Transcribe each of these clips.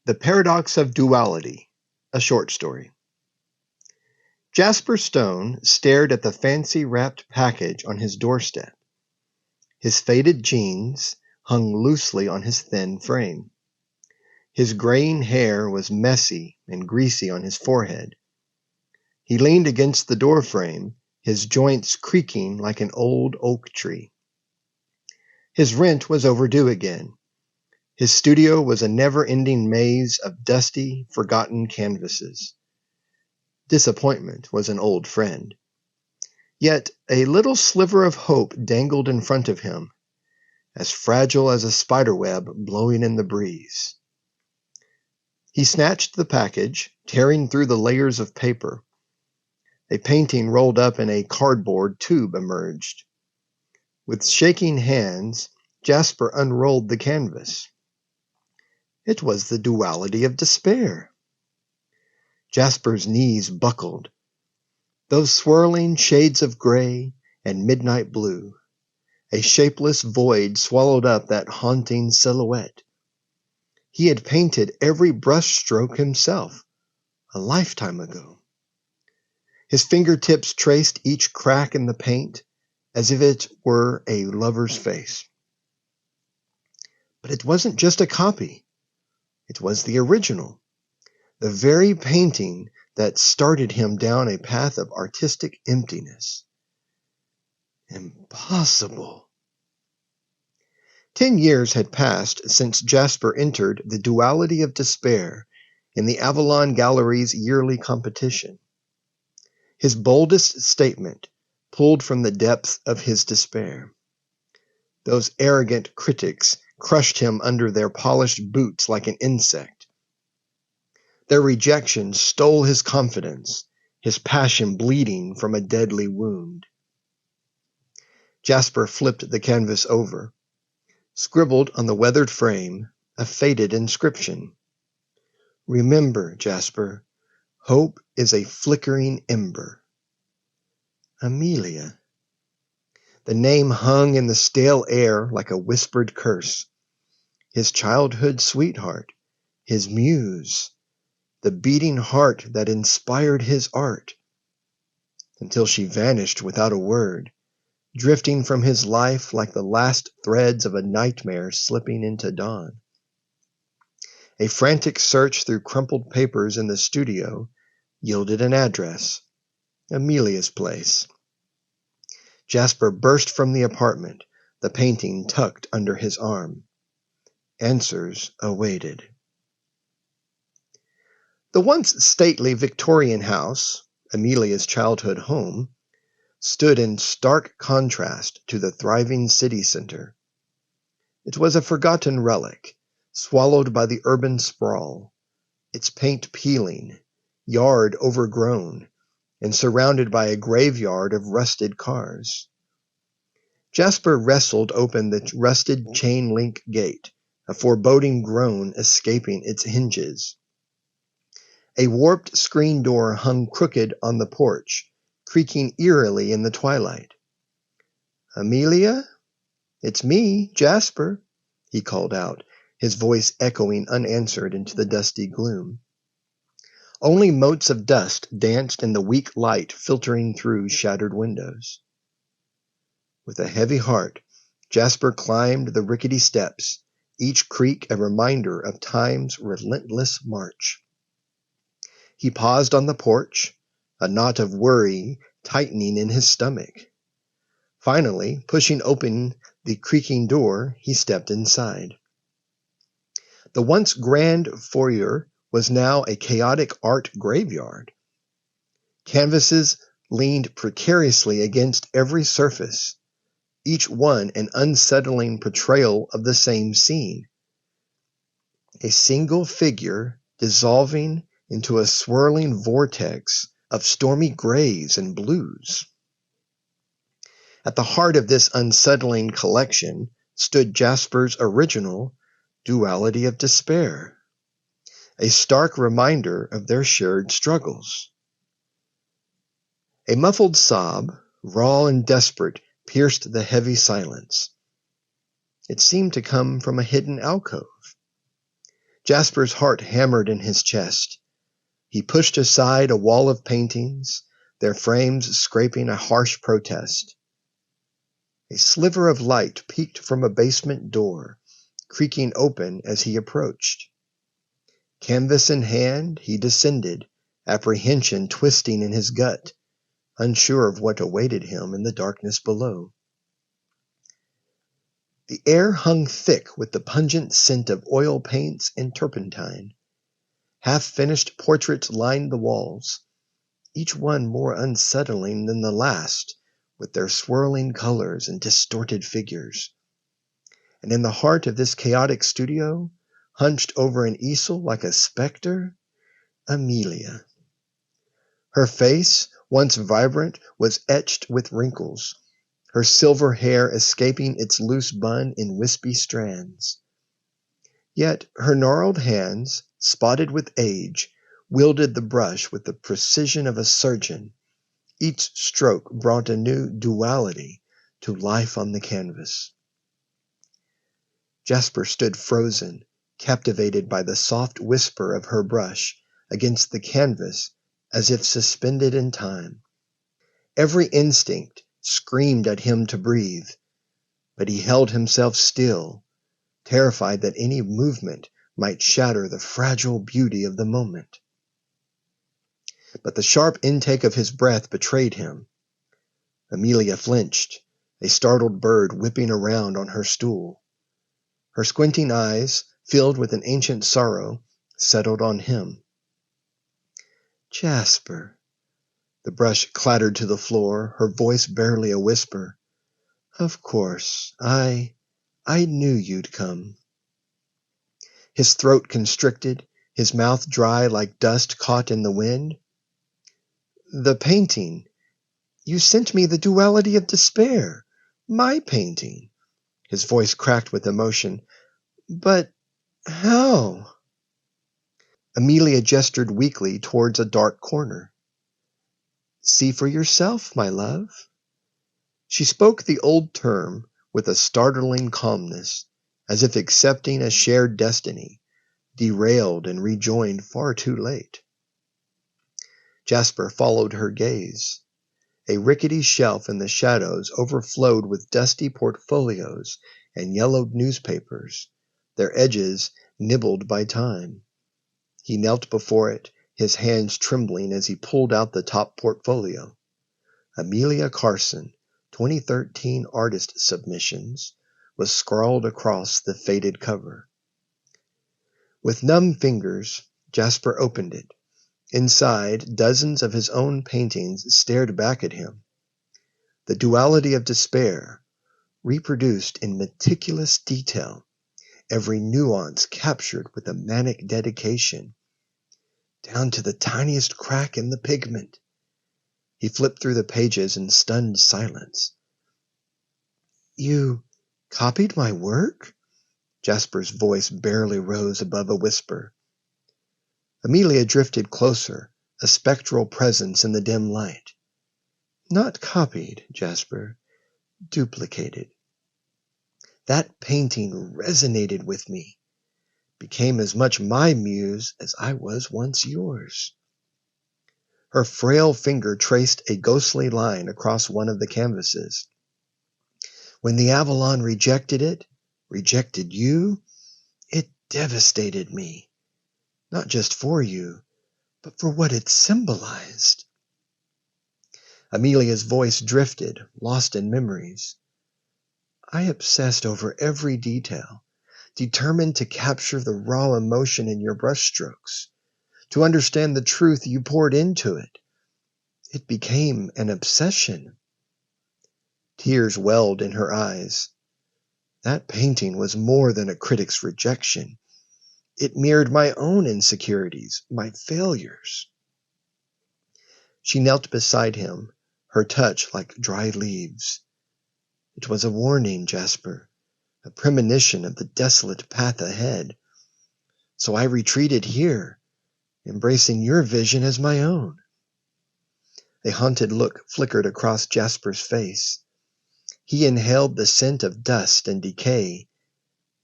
The Paradox of Duality, a short story. Jasper Stone stared at the fancy-wrapped package on his doorstep. His faded jeans hung loosely on his thin frame. His graying hair was messy and greasy on his forehead. He leaned against the doorframe, his joints creaking like an old oak tree. His rent was overdue again. His studio was a never-ending maze of dusty, forgotten canvases. Disappointment was an old friend. Yet a little sliver of hope dangled in front of him, as fragile as a spiderweb blowing in the breeze. He snatched the package, tearing through the layers of paper. A painting rolled up in a cardboard tube emerged. With shaking hands, Jasper unrolled the canvas. It was the Duality of Despair. Jasper's knees buckled. Those swirling shades of gray and midnight blue, a shapeless void swallowed up that haunting silhouette. He had painted every brushstroke himself, a lifetime ago. His fingertips traced each crack in the paint as if it were a lover's face. But it wasn't just a copy. It was the original, the very painting that started him down a path of artistic emptiness. Impossible. 10 years had passed since Jasper entered the Duality of Despair in the Avalon Gallery's yearly competition. His boldest statement pulled from the depths of his despair. Those arrogant critics crushed him under their polished boots like an insect. Their rejection stole his confidence, his passion bleeding from a deadly wound. Jasper flipped the canvas over, scribbled on the weathered frame a faded inscription. Remember, Jasper, hope is a flickering ember. Amelia. The name hung in the stale air like a whispered curse. His childhood sweetheart, his muse, the beating heart that inspired his art, until she vanished without a word, drifting from his life like the last threads of a nightmare slipping into dawn. A frantic search through crumpled papers in the studio yielded an address, Amelia's place. Jasper burst from the apartment, the painting tucked under his arm. Answers awaited. The once stately Victorian house, Amelia's childhood home, stood in stark contrast to the thriving city center. It was a forgotten relic, swallowed by the urban sprawl, its paint peeling, yard overgrown, and surrounded by a graveyard of rusted cars. Jasper wrestled open the rusted chain-link gate, a foreboding groan escaping its hinges. A warped screen door hung crooked on the porch, creaking eerily in the twilight. Amelia? It's me, Jasper, he called out, his voice echoing unanswered into the dusty gloom. Only motes of dust danced in the weak light filtering through shattered windows. With a heavy heart, Jasper climbed the rickety steps, each creak a reminder of time's relentless march. He paused on the porch, a knot of worry tightening in his stomach. Finally, pushing open the creaking door, he stepped inside. The once grand foyer was now a chaotic art graveyard. Canvases leaned precariously against every surface, each one an unsettling portrayal of the same scene. A single figure dissolving into a swirling vortex of stormy grays and blues. At the heart of this unsettling collection stood Jasper's original Duality of Despair, a stark reminder of their shared struggles. A muffled sob, raw and desperate, pierced the heavy silence. It seemed to come from a hidden alcove. Jasper's heart hammered in his chest. He pushed aside a wall of paintings, their frames scraping a harsh protest. A sliver of light peeked from a basement door, creaking open as he approached. Canvas in hand, he descended, apprehension twisting in his gut, unsure of what awaited him in the darkness below. The air hung thick with the pungent scent of oil paints and turpentine. Half-finished portraits lined the walls, each one more unsettling than the last, with their swirling colors and distorted figures. And in the heart of this chaotic studio, hunched over an easel like a specter, Amelia. Her face, once vibrant, was etched with wrinkles, her silver hair escaping its loose bun in wispy strands. Yet her gnarled hands, spotted with age, wielded the brush with the precision of a surgeon. Each stroke brought a new duality to life on the canvas. Jasper stood frozen, captivated by the soft whisper of her brush against the canvas as if suspended in time. Every instinct screamed at him to breathe, but he held himself still, terrified that any movement might shatter the fragile beauty of the moment. But the sharp intake of his breath betrayed him. Amelia flinched, a startled bird whipping around on her stool. Her squinting eyes, filled with an ancient sorrow, settled on him. Jasper. The brush clattered to the floor, her voice barely a whisper. Of course, I knew you'd come. His throat constricted, his mouth dry like dust caught in the wind. The painting. You sent me the Duality of Despair. My painting. His voice cracked with emotion. But how? Amelia gestured weakly towards a dark corner. See for yourself, my love. She spoke the old term with a startling calmness, as if accepting a shared destiny, derailed and rejoined far too late. Jasper followed her gaze. A rickety shelf in the shadows overflowed with dusty portfolios and yellowed newspapers, their edges nibbled by time. He knelt before it, his hands trembling as he pulled out the top portfolio. Amelia Carson, 2013 Artist Submissions, was scrawled across the faded cover. With numb fingers, Jasper opened it. Inside, dozens of his own paintings stared back at him. The Duality of Despair, reproduced in meticulous detail, every nuance captured with a manic dedication, down to the tiniest crack in the pigment. He flipped through the pages in stunned silence. You copied my work? Jasper's voice barely rose above a whisper. Amelia drifted closer, a spectral presence in the dim light. Not copied, Jasper. Duplicated. That painting resonated with me, became as much my muse as I was once yours. Her frail finger traced a ghostly line across one of the canvases. When the Avalon rejected it, rejected you, it devastated me. Not just for you, but for what it symbolized. Amelia's voice drifted, lost in memories. I obsessed over every detail, determined to capture the raw emotion in your brushstrokes, to understand the truth you poured into it. It became an obsession. Tears welled in her eyes. That painting was more than a critic's rejection. It mirrored my own insecurities, my failures. She knelt beside him, her touch like dry leaves. It was a warning, Jasper, a premonition of the desolate path ahead. So I retreated here, embracing your vision as my own. A haunted look flickered across Jasper's face. He inhaled the scent of dust and decay,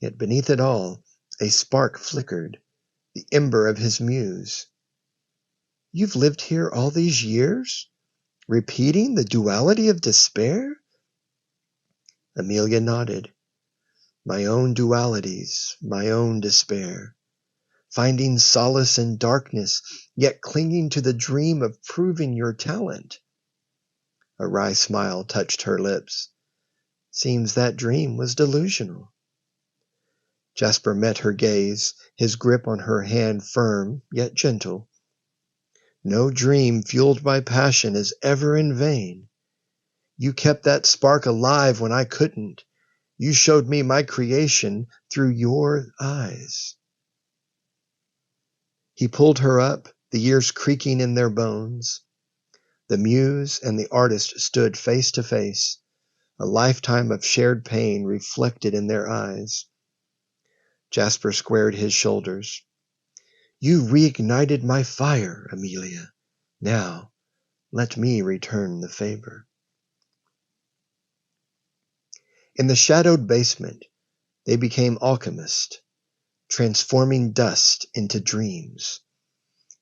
yet beneath it all, a spark flickered, the ember of his muse. "You've lived here all these years, repeating the duality of despair?" Amelia nodded. "My own dualities, my own despair. Finding solace in darkness, yet clinging to the dream of proving your talent." A wry smile touched her lips. "Seems that dream was delusional." Jasper met her gaze, his grip on her hand firm yet gentle. "No dream fueled by passion is ever in vain. You kept that spark alive when I couldn't. You showed me my creation through your eyes." He pulled her up, the years creaking in their bones. The muse and the artist stood face to face, a lifetime of shared pain reflected in their eyes. Jasper squared his shoulders. "You reignited my fire, Amelia. Now, let me return the favor." In the shadowed basement, they became alchemists, transforming dust into dreams.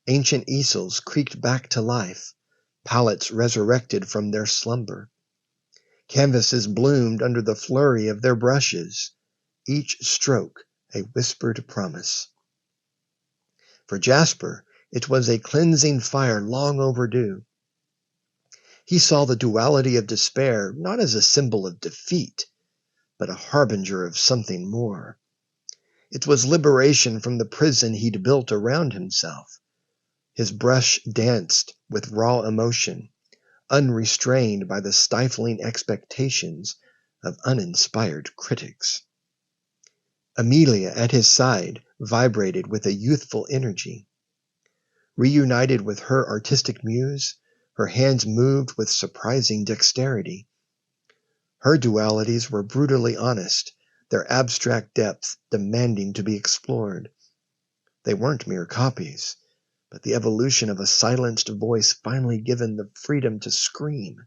Ancient easels creaked back to life, palettes resurrected from their slumber. Canvases bloomed under the flurry of their brushes, each stroke a whispered promise. For Jasper, it was a cleansing fire long overdue. He saw the duality of despair not as a symbol of defeat, but a harbinger of something more. It was liberation from the prison he'd built around himself. His brush danced with raw emotion, unrestrained by the stifling expectations of uninspired critics. Amelia, at his side, vibrated with a youthful energy. Reunited with her artistic muse, her hands moved with surprising dexterity. Her dualities were brutally honest, their abstract depth demanding to be explored. They weren't mere copies, but the evolution of a silenced voice finally given the freedom to scream.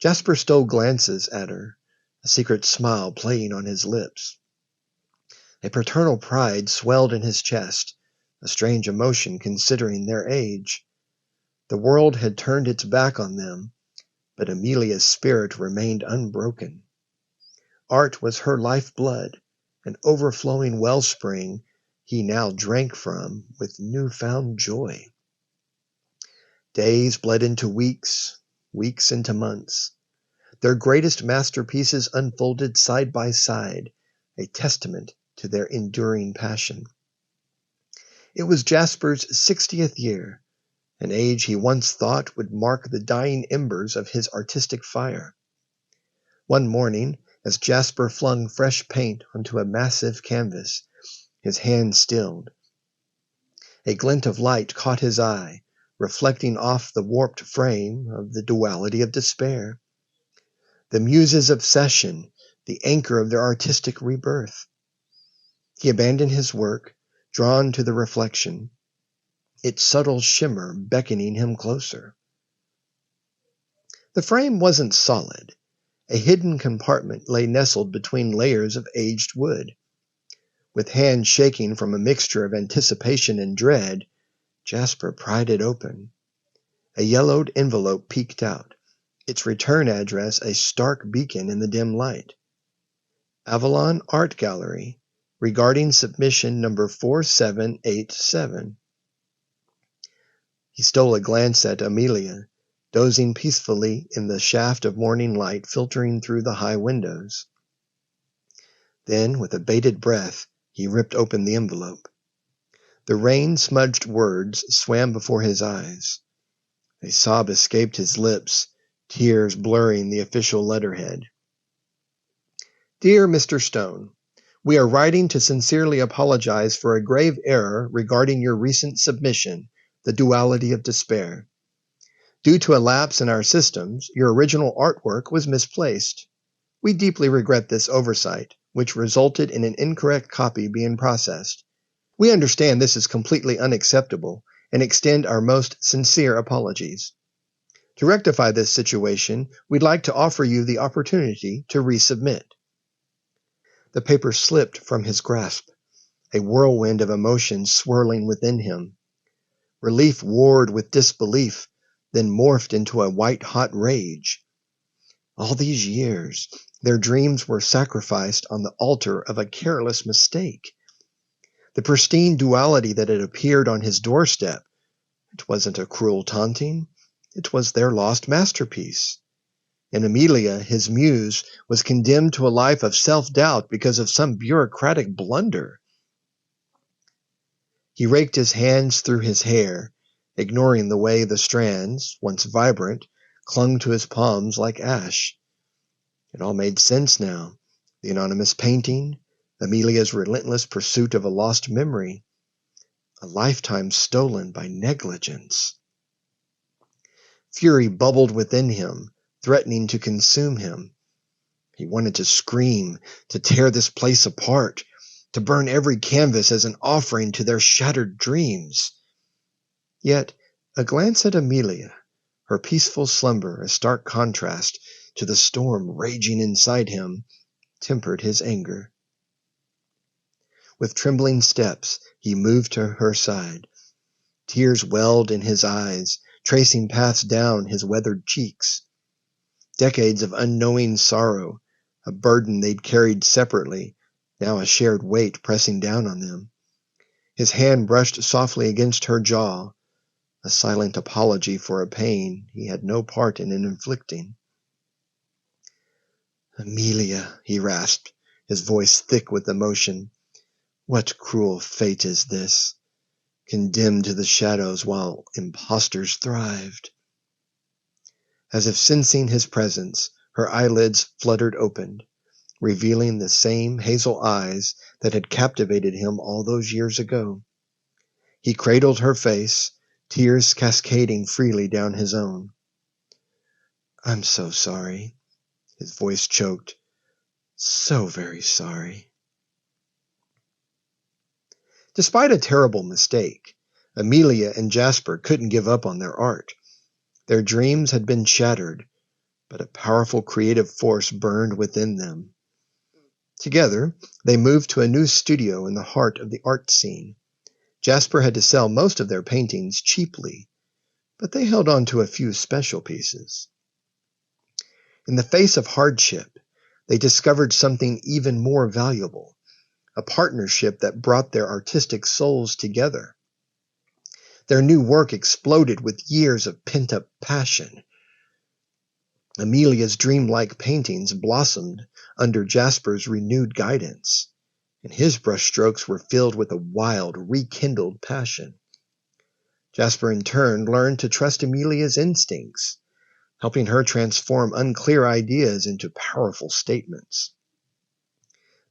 Jasper stole glances at her, a secret smile playing on his lips. A paternal pride swelled in his chest, a strange emotion considering their age. The world had turned its back on them, but Amelia's spirit remained unbroken. Art was her lifeblood, an overflowing wellspring he now drank from with newfound joy. Days bled into weeks, weeks into months. Their greatest masterpieces unfolded side by side, a testament to their enduring passion. It was Jasper's 60th year, an age he once thought would mark the dying embers of his artistic fire. One morning, as Jasper flung fresh paint onto a massive canvas, his hand stilled. A glint of light caught his eye, reflecting off the warped frame of the duality of despair. The muse's obsession, the anchor of their artistic rebirth. He abandoned his work, drawn to the reflection, its subtle shimmer beckoning him closer. The frame wasn't solid. A hidden compartment lay nestled between layers of aged wood. With hands shaking from a mixture of anticipation and dread, Jasper pried it open. A yellowed envelope peeked out, its return address a stark beacon in the dim light. Avalon Art Gallery, regarding submission number 4787. He stole a glance at Amelia, dozing peacefully in the shaft of morning light filtering through the high windows. Then, with a bated breath, he ripped open the envelope. The rain-smudged words swam before his eyes. A sob escaped his lips, tears blurring the official letterhead. Dear Mr. Stone, we are writing to sincerely apologize for a grave error regarding your recent submission, The Duality of Despair. Due to a lapse in our systems, your original artwork was misplaced. We deeply regret this oversight, which resulted in an incorrect copy being processed. We understand this is completely unacceptable and extend our most sincere apologies. To rectify this situation, we'd like to offer you the opportunity to resubmit. The paper slipped from his grasp. a whirlwind of emotions swirling within him. Relief warred with disbelief, then morphed into a white-hot rage. All these years, their dreams were sacrificed on the altar of a careless mistake. The pristine duality that had appeared on his doorstep, it wasn't a cruel taunting, it was their lost masterpiece. And Amelia, his muse, was condemned to a life of self-doubt because of some bureaucratic blunder. He raked his hands through his hair, ignoring the way the strands, once vibrant, clung to his palms like ash. It all made sense now. The anonymous painting, Amelia's relentless pursuit of a lost memory, a lifetime stolen by negligence. Fury bubbled within him, threatening to consume him. He wanted to scream, to tear this place apart, to burn every canvas as an offering to their shattered dreams. Yet a glance at Amelia, her peaceful slumber a stark contrast to the storm raging inside him, tempered his anger. With trembling steps, he moved to her side. Tears welled in his eyes, tracing paths down his weathered cheeks. Decades of unknowing sorrow, a burden they'd carried separately, now a shared weight pressing down on them. His hand brushed softly against her jaw, a silent apology for a pain he had no part in inflicting. "Amelia," he rasped, his voice thick with emotion, "what cruel fate is this? Condemned to the shadows while impostors thrived." As if sensing his presence, her eyelids fluttered open, revealing the same hazel eyes that had captivated him all those years ago. He cradled her face, tears cascading freely down his own. "I'm so sorry." His voice choked. "So very sorry." Despite a terrible mistake, Amelia and Jasper couldn't give up on their art. Their dreams had been shattered, but a powerful creative force burned within them. Together, they moved to a new studio in the heart of the art scene. Jasper had to sell most of their paintings cheaply, but they held on to a few special pieces. In the face of hardship, they discovered something even more valuable, a partnership that brought their artistic souls together. Their new work exploded with years of pent-up passion. Amelia's dreamlike paintings blossomed under Jasper's renewed guidance, and his brushstrokes were filled with a wild, rekindled passion. Jasper in turn learned to trust Amelia's instincts, helping her transform unclear ideas into powerful statements.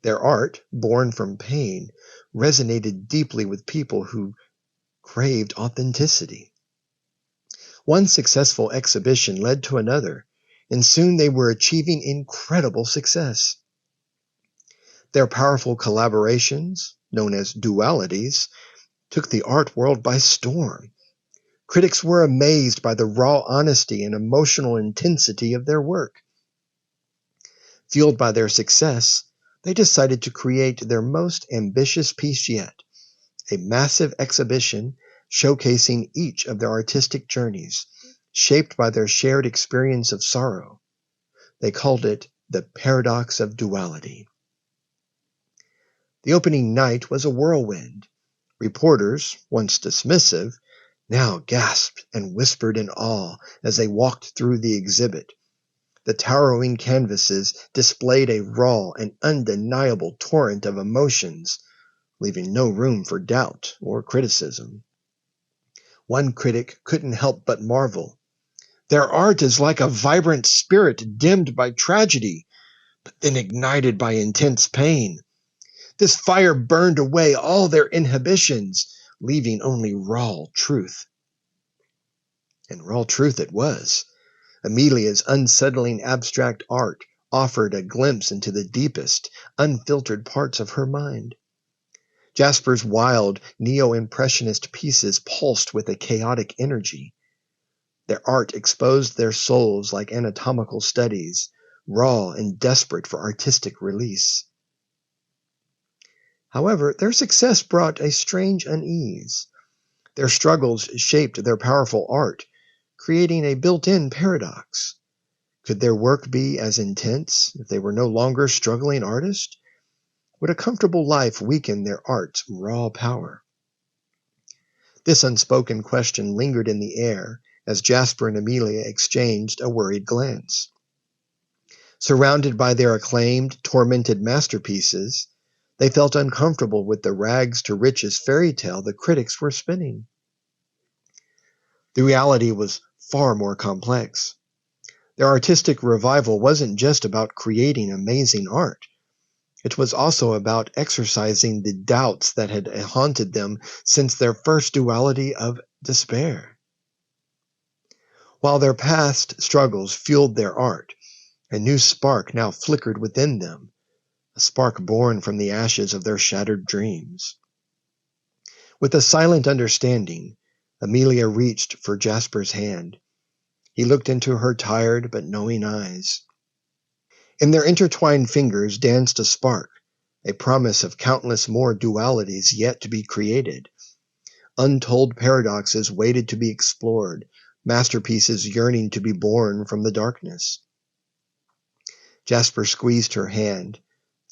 Their art, born from pain, resonated deeply with people who craved authenticity. One successful exhibition led to another, and soon they were achieving incredible success. Their powerful collaborations, known as dualities, took the art world by storm. Critics were amazed by the raw honesty and emotional intensity of their work. Fueled by their success, they decided to create their most ambitious piece yet, a massive exhibition showcasing each of their artistic journeys, shaped by their shared experience of sorrow. They called it the paradox of duality. The opening night was a whirlwind. Reporters, once dismissive, now gasped and whispered in awe as they walked through the exhibit. The towering canvases displayed a raw and undeniable torrent of emotions, leaving no room for doubt or criticism. One critic couldn't help but marvel. "Their art is like a vibrant spirit dimmed by tragedy, but then ignited by intense pain. This fire burned away all their inhibitions, leaving only raw truth." And raw truth it was. Amelia's unsettling abstract art offered a glimpse into the deepest, unfiltered parts of her mind. Jasper's wild, neo-impressionist pieces pulsed with a chaotic energy. Their art exposed their souls like anatomical studies, raw and desperate for artistic release. However, their success brought a strange unease. Their struggles shaped their powerful art, creating a built-in paradox. Could their work be as intense if they were no longer struggling artists? Would a comfortable life weaken their art's raw power? This unspoken question lingered in the air as Jasper and Amelia exchanged a worried glance. Surrounded by their acclaimed, tormented masterpieces, they felt uncomfortable with the rags to riches fairy tale the critics were spinning. The reality was far more complex. Their artistic revival wasn't just about creating amazing art. It was also about exorcising the doubts that had haunted them since their first duality of despair. While their past struggles fueled their art, a new spark now flickered within them, a spark born from the ashes of their shattered dreams. With a silent understanding, Amelia reached for Jasper's hand. He looked into her tired but knowing eyes. In their intertwined fingers danced a spark, a promise of countless more dualities yet to be created. Untold paradoxes waited to be explored, masterpieces yearning to be born from the darkness. Jasper squeezed her hand,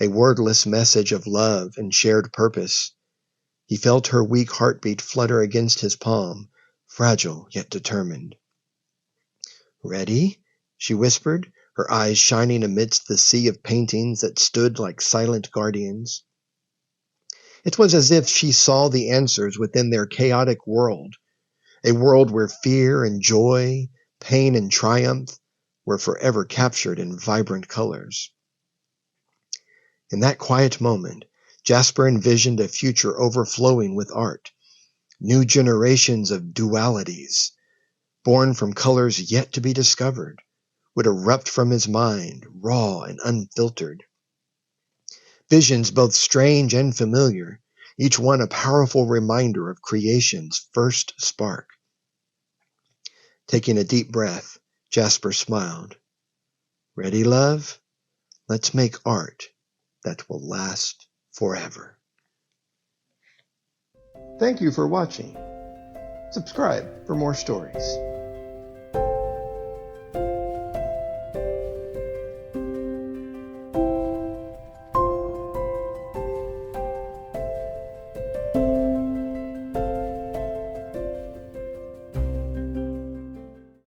a wordless message of love and shared purpose. He felt her weak heartbeat flutter against his palm, fragile yet determined. "Ready?" she whispered, her eyes shining amidst the sea of paintings that stood like silent guardians. It was as if she saw the answers within their chaotic world, a world where fear and joy, pain and triumph were forever captured in vibrant colors. In that quiet moment, Jasper envisioned a future overflowing with art, new generations of dualities, born from colors yet to be discovered, would erupt from his mind, raw and unfiltered. Visions both strange and familiar, each one a powerful reminder of creation's first spark. Taking a deep breath, Jasper smiled. "Ready, love? Let's make art that will last forever." Thank you for watching. Subscribe for more stories.